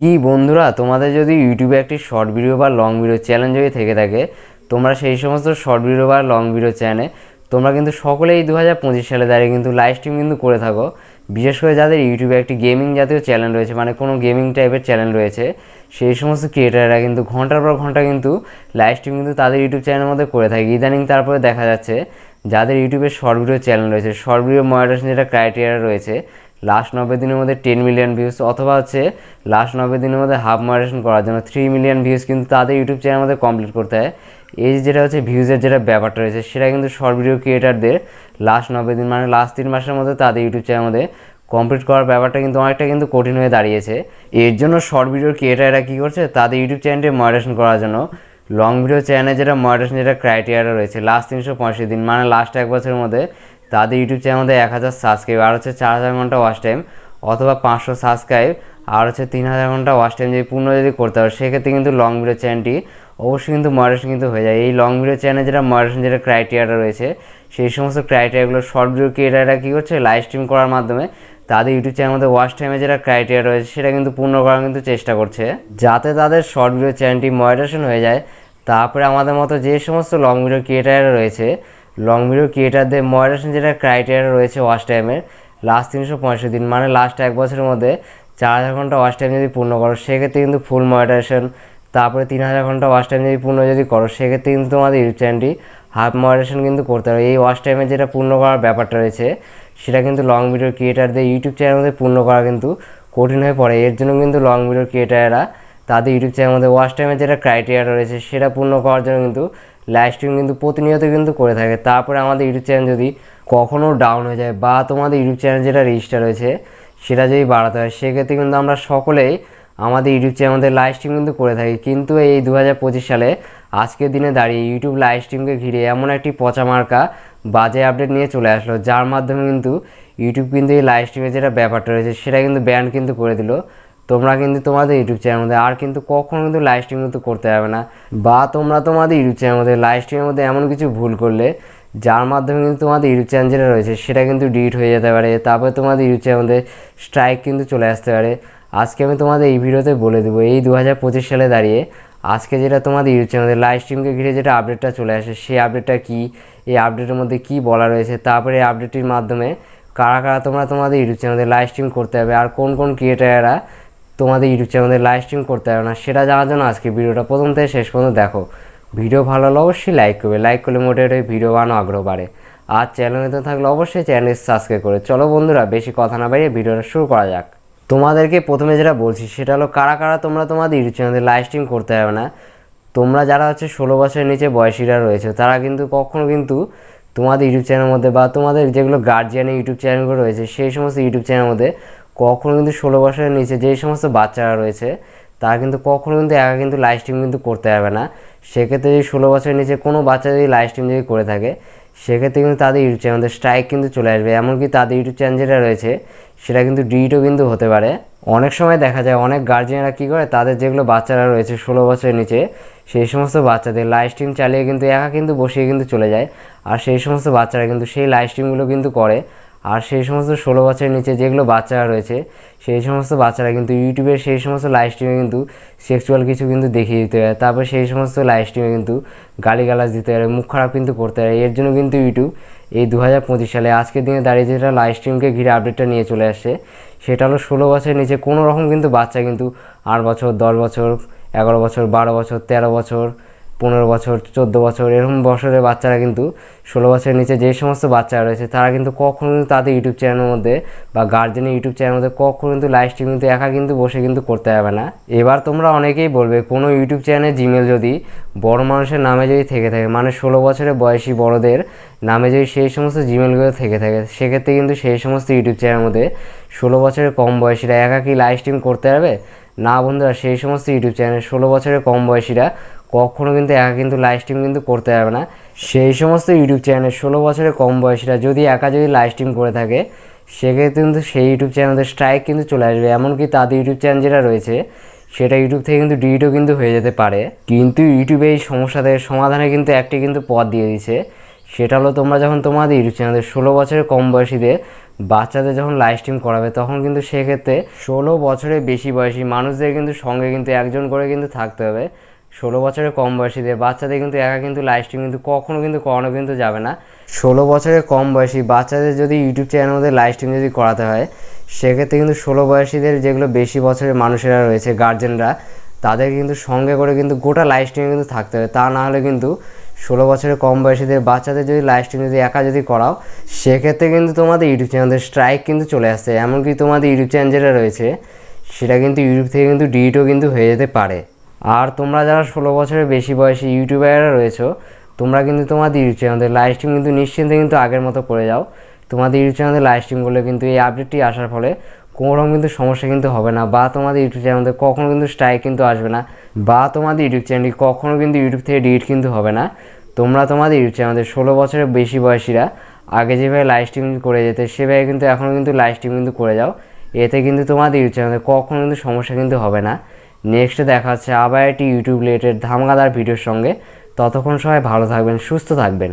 কি বন্ধুরা, তোমাদের যদি ইউটিউবে একটি শর্ট ভিডিও বা লং ভিডিও চ্যালেঞ্জ হয়ে থেকে থাকে, তোমরা সেই সমস্ত শর্ট ভিডিও বা লং ভিডিও চ্যানেলে তোমরা কিন্তু সকলেই 2025 সালে দাঁড়িয়ে কিন্তু লাইভ স্ট্রিম কিন্তু করে থাকো। বিশেষ করে যাদের ইউটিউবে একটি গেমিং জাতীয় চ্যানেল রয়েছে, মানে কোনো গেমিং টাইপের চ্যানেল রয়েছে, সেই সমস্ত ক্রিয়েটাররা কিন্তু ঘন্টার পর ঘন্টা কিন্তু লাইভ স্ট্রিম কিন্তু তাদের ইউটিউব চ্যানেলের মধ্যে করে থাকে। ইদানিং তারপরে দেখা যাচ্ছে যাদের ইউটিউবে শর্ট ভিডিও চ্যানেল রয়েছে, শর্ট ভিডিও মনিটাইজেশন যেটা ক্রাইটেরিয়া রয়েছে, লাস্ট 90 দিনের মধ্যে 10 মিলিয়ন ভিউজ অথবা হচ্ছে লাস্ট 90 দিনের মধ্যে হাফ মডারেশন করার জন্য 3 মিলিয়ন ভিউজ কিন্তু তাদের ইউটিউব চ্যানেলের মধ্যে কমপ্লিট করতে হয়। এই যেটা হচ্ছে ভিউজের যেটা ব্যাপারটা রয়েছে, সেটা কিন্তু শর্ট ভিডিও ক্রিয়েটারদের লাস্ট 90 দিন মানে লাস্ট 3 মাসের মধ্যে তাদের ইউটিউব চ্যানেলের মধ্যে কমপ্লিট করার ব্যাপারটা কিন্তু অনেকটা কিন্তু কঠিন হয়ে দাঁড়িয়েছে। এর জন্য শর্ট ভিডিও ক্রিয়েটাররা কী করছে, তাদের ইউটিউব চ্যানেলটি মডারেশন করার জন্য লং ভিডিও চ্যানেলে যেটা মডারেশন যেটা ক্রাইটেরিয়া রয়েছে, লাস্ট 365 দিন মানে লাস্ট এক বছরের মধ্যে তাদের ইউটিউব চ্যানেলের মধ্যে 1000 সাবস্ক্রাইব আর হচ্ছে 4000 ঘন্টা ওয়াচ টাইম, অথবা 500 সাবস্ক্রাইব আর হচ্ছে 3000 ঘন্টা ওয়াচ টাইম যদি পূর্ণ যদি করতে পারো, সেক্ষেত্রে কিন্তু লং ভিডিও চ্যানেলটি অবশ্যই কিন্তু মডারেশন কিন্তু হয়ে যায়। এই লং ভিডিও চ্যানেলে যেটা মডারেশন যেটা ক্রাইটেরিয়াটা রয়েছে, সেই সমস্ত ক্রাইটেরিয়াগুলো শর্ট ভিডিও ক্রিয়েটাররা কী করছে, লাইভ স্ট্রিম করার মাধ্যমে তাদের ইউটিউব চ্যানেলের মধ্যে ওয়াচ টাইমে যেটা ক্রাইটেরিয়া রয়েছে সেটা কিন্তু পূর্ণ করার কিন্তু চেষ্টা করছে, যাতে তাদের শর্ট ভিডিও চ্যানেলটি মডারেশন হয়ে যায়। তারপরে আমাদের মতো যে সমস্ত লং ভিডিও ক্রিয়েটাররা রয়েছে, লং ভিডিও ক্রিয়েটারদের মডারেশন যেটা ক্রাইটেরিয়া রয়েছে ওয়াচ টাইমের লাস্ট 365 দিন মানে লাস্ট এক বছরের মধ্যে 4000 ঘন্টা ওয়াচ টাইম যদি পূর্ণ করো, সেক্ষেত্রে কিন্তু ফুল মডারেশন। তারপরে 3000 ঘন্টা ওয়াচ টাইম যদি পূর্ণ যদি করো, সেক্ষেত্রে কিন্তু তোমাদের ইউটিউব চ্যানেলটি হাফ মডারেশন কিন্তু করতে হবে। এই ওয়াচ টাইমে যেটা পূর্ণ করার ব্যাপারটা রয়েছে, সেটা কিন্তু লং ভিডিও ক্রিয়েটারদের ইউটিউব চ্যানেলের মধ্যে পূর্ণ করা কিন্তু কঠিন হয়ে পড়ে। এর জন্য কিন্তু লং ভিডিও ক্রিয়েটাররা তাদের ইউটিউব চ্যানেলের মধ্যে ওয়াচ টাইমের যেটা ক্রাইটেরিয়া রয়েছে, সেটা পূর্ণ করার জন্য কিন্তু লাইভ স্ট্রিম কিন্তু প্রতিনিয়ত কিন্তু করে থাকে। তারপরে আমাদের ইউটিউব চ্যানেল যদি কখনও ডাউন হয়ে যায় বা তোমাদের ইউটিউব চ্যানেল যেটা রেজিস্টার রয়েছে সেটা যদি বাড়াতে হয়, সেক্ষেত্রে কিন্তু আমরা সকলেই আমাদের ইউটিউব চ্যানেলের লাইভ স্ট্রিম কিন্তু করে থাকি। কিন্তু এই 2025 সালে আজকের দিনে দাঁড়িয়ে ইউটিউব লাইভ স্ট্রিমকে ঘিরে এমন একটি পচা মার্কা বাজে আপডেট নিয়ে চলে আসলো, যার মাধ্যমে কিন্তু ইউটিউব কিন্তু এই লাইভ স্ট্রিমের যেটা ব্যাপারটা রয়েছে সেটা কিন্তু ব্যান কিন্তু করে দিল। তোমরা কিন্তু তোমাদের ইউটিউব চ্যানেলের মধ্যে আর কিন্তু কখনো কিন্তু লাইভ স্ট্রিম কিন্তু করতে হবে না, বা তোমরা তোমাদের ইউটিউব চ্যানেলের মধ্যে লাইভ স্ট্রিমের মধ্যে এমন কিছু ভুল করলে যার মাধ্যমে কিন্তু তোমাদের ইউটিউব চ্যানেল যেটা রয়েছে সেটা কিন্তু ডিলিট হয়ে যেতে পারে। তারপরে তোমাদের ইউটিউব চ্যানেলের মধ্যে স্ট্রাইক কিন্তু চলে আসতে পারে। আজকে আমি তোমাদের এই ভিডিওতে বলে দেবো এই 2025 সালে দাঁড়িয়ে আজকে যেটা তোমাদের ইউটিউব চ্যানেলে লাইভ স্ট্রিমকে ঘিরে যেটা আপডেটটা চলে আসে, সেই আপডেটটা কী, এই আপডেটের মধ্যে কী বলা রয়েছে, তারপরে এই আপডেটটির মাধ্যমে কারা কারা তোমরা তোমাদের ইউটিউব চ্যানেলে লাইভ স্ট্রিম করতে হবে আর কোন কোন ক্রিয়েটাররা তোমাদের ইউটিউব চ্যানেলে লাইভ স্ট্রিম করতে হবে না, সেটা জানার জন্য আজকে ভিডিওটা প্রথম থেকে শেষ পর্যন্ত দেখো। ভিডিও ভালো হলে অবশ্যই লাইক করবে, লাইক করলে মোটিভেট হয়ে ভিডিও বানানো আগ্রহ বাড়ে। আর চ্যানেলে থাকলে অবশ্যই চ্যানেল সাবস্ক্রাইব করে। চলো বন্ধুরা, বেশি কথা না বাড়িয়ে ভিডিওটা শুরু করা যাক। তোমাদেরকে প্রথমে যেটা বলছি সেটা হলো কারা কারা তোমরা তোমাদের ইউটিউব চ্যানেলে লাইভ স্ট্রিম করতে হবে না। তোমরা যারা হচ্ছে 16 বছরের নিচে বয়সীরা রয়েছে, তারা কিন্তু কখনো কিন্তু তোমাদের ইউটিউব চ্যানেলের মধ্যে বা তোমাদের যেগুলো গার্জিয়ানের ইউটিউব চ্যানেলগুলো রয়েছে, সেই সমস্ত ইউটিউব চ্যানেলের মধ্যে কখনো কিন্তু 16 বছরের নিচে যেই সমস্ত বাচ্চারা রয়েছে তারা কিন্তু কখনো কিন্তু একা কিন্তু লাইভ স্ট্রিম কিন্তু করতে হবে না। সেক্ষেত্রে যদি 16 বছরের নিচে কোনো বাচ্চা যদি লাইভ স্ট্রিম যদি করে থাকে, সেক্ষেত্রে কিন্তু তাদের ইউটিউব চ্যানেলে স্ট্রাইক কিন্তু চলে আসবে। এমনকি তাদের ইউটিউব চ্যানেল যেটা রয়েছে সেটা কিন্তু ডিলিটও কিন্তু হতে পারে। অনেক সময় দেখা যায় অনেক গার্জিয়ানরা কী করে, তাদের যেগুলো বাচ্চারা রয়েছে 16 বছরের নিচে, সেই সমস্ত বাচ্চাদের লাইভ স্ট্রিম চালিয়ে কিন্তু একা কিন্তু বসিয়ে কিন্তু চলে যায়। আর সেই সমস্ত বাচ্চারা কিন্তু সেই লাইভ স্ট্রিমগুলো কিন্তু করে। আর সেই সমস্ত 16 বছরের নিচে যেগুলো বাচ্চারা রয়েছে, সেই সমস্ত বাচ্চারা কিন্তু ইউটিউবের সেই সমস্ত লাইভ স্ট্রিমে কিন্তু সেক্সুয়াল কিছু কিন্তু দেখিয়ে দিতে পারে। তারপর সেই সমস্ত লাইভ স্ট্রিমে কিন্তু গালিগালাজ দিতে পারে, মুখ খারাপ কিন্তু করতে পারে। এর জন্য কিন্তু ইউটিউব এই 2025 সালে আজকের দিনে দাঁড়িয়ে যেটা লাইভ স্ট্রিমকে ঘিরে আপডেটটা নিয়ে চলে আসছে, সেটা হলো 16 বছরের নিচে কোনো রকম কিন্তু বাচ্চা কিন্তু 8 বছর, 10 বছর, 11 বছর, 12 বছর, 13 বছর, 15 বছর, 14 বছর এরকম বছরের বাচ্চারা কিন্তু 16 বছরের নিচে যে সমস্ত বাচ্চারা রয়েছে, তারা কিন্তু কখনো কিন্তু তাদের ইউটিউব চ্যানেলের মধ্যে বা গার্জেনের ইউটিউব চ্যানেলের মধ্যে কখনো কিন্তু লাইভ স্ট্রিম কিন্তু একা কিন্তু বসে কিন্তু করতে হবে না। এবার তোমরা অনেকেই বলবে, কোনো ইউটিউব চ্যানেলের জিমেল যদি বড় মানুষের নামে যদি থেকে থাকে, মানে 16 বছরের বয়সী বড়দের নামে যদি সেই সমস্ত জিমেলগুলো থেকে থাকে, সেক্ষেত্রে কিন্তু সেই সমস্ত ইউটিউব চ্যানেলের মধ্যে 16 বছরের কম বয়সীরা একা কি লাইভ স্ট্রিম করতে হবে না। বন্ধুরা, সেই সমস্ত ইউটিউব চ্যানেল 16 বছরের কম বয়সীরা কখনো কিন্তু একা কিন্তু লাইভ স্ট্রিম কিন্তু করতে হবে না। সেই সমস্ত ইউটিউব চ্যানেল 16 বছরের কম বয়সীরা যদি একা যদি লাইভ স্ট্রিম করে থাকে, সেক্ষেত্রে কিন্তু সেই ইউটিউব চ্যানেলের স্ট্রাইক কিন্তু চলে আসবে। এমনকি তাদের ইউটিউব চ্যানেল যেটা রয়েছে সেটা ইউটিউব থেকে কিন্তু ডিলিটও কিন্তু হয়ে যেতে পারে। কিন্তু ইউটিউবে এই সমস্যা থেকে সমাধানে কিন্তু একটি কিন্তু পথ দিয়ে দিয়েছে, সেটা হলো তোমরা যখন তোমাদের ইউটিউব চ্যানেলে 16 বছরের কম বয়সীদের বাচ্চাদের যখন লাইভ স্ট্রিম করাবে তখন কিন্তু সেক্ষেত্রে 16 বছরের বেশি বয়সী মানুষদের কিন্তু সঙ্গে কিন্তু একজন করে কিন্তু থাকতে হবে। 16 বছরের কম বয়সীদের বাচ্চাদের কিন্তু একা কিন্তু লাইভ স্ট্রিম কিন্তু কখনো কিন্তু করানো কিন্তু যাবে না। 16 বছরের কম বয়সী বাচ্চাদের যদি ইউটিউব চ্যানেলের মধ্যে লাইভ স্ট্রিম যদি করাতে হয়, সেক্ষেত্রে কিন্তু 16 বয়সীদের যেগুলো বেশি বছরের মানুষেরা রয়েছে, গার্জেনরা, তাদের কিন্তু সঙ্গে করে কিন্তু গোটা লাইভ স্ট্রিমে কিন্তু থাকতে হবে। তা না হলে কিন্তু 16 বছরের কম বয়সীদের বাচ্চাদের যদি লাইভ স্ট্রিম যদি একা যদি করাও, সেক্ষেত্রে কিন্তু তোমাদের ইউটিউব চ্যানেলের স্ট্রাইক কিন্তু চলে আসছে। এমনকি তোমাদের ইউটিউব চ্যানেল যেটা রয়েছে সেটা কিন্তু ইউটিউব থেকে কিন্তু ডিলিটও কিন্তু হয়ে যেতে পারে। আর তোমরা যারা 16 বছরের বেশি বয়সী ইউটিউবাররা রয়েছো, তোমরা কিন্তু তোমাদের ইউটিউব চ্যানেলের লাইভ স্ট্রিম কিন্তু নিশ্চিন্তে কিন্তু আগের মতো করে যাও। তোমাদের ইউটিউব চ্যানেলে লাইভ স্ট্রিম করলে কিন্তু এই আপডেটটি আসার ফলে কোনো রকম কিন্তু সমস্যা কিন্তু হবে না, বা তোমাদের ইউটিউব চ্যানেলে কখনো কিন্তু স্ট্রাইক কিন্তু আসবে না, বা তোমাদের ইউটিউব চ্যানেলটি কখনো কিন্তু ইউটিউব থেকে ডিলিট কিন্তু হবে না। তোমরা তোমাদের ইউটিউব চ্যানেলে 16 বছরের বেশি বয়সীরা আগে যেভাবে লাইভ স্ট্রিম করে যেতে, সেভাবে কিন্তু এখনও কিন্তু লাইভ স্ট্রিম কিন্তু করে যাও। এতে কিন্তু তোমাদের ইউটিউব চ্যানেলে কখনো কিন্তু সমস্যা কিন্তু হবে না। নেক্সটে দেখা হচ্ছে আবার একটি ইউটিউব রিলেটেড ধামাকাদার ভিডিওর সঙ্গে। ততক্ষণ সবাই ভালো থাকবেন, সুস্থ থাকবেন।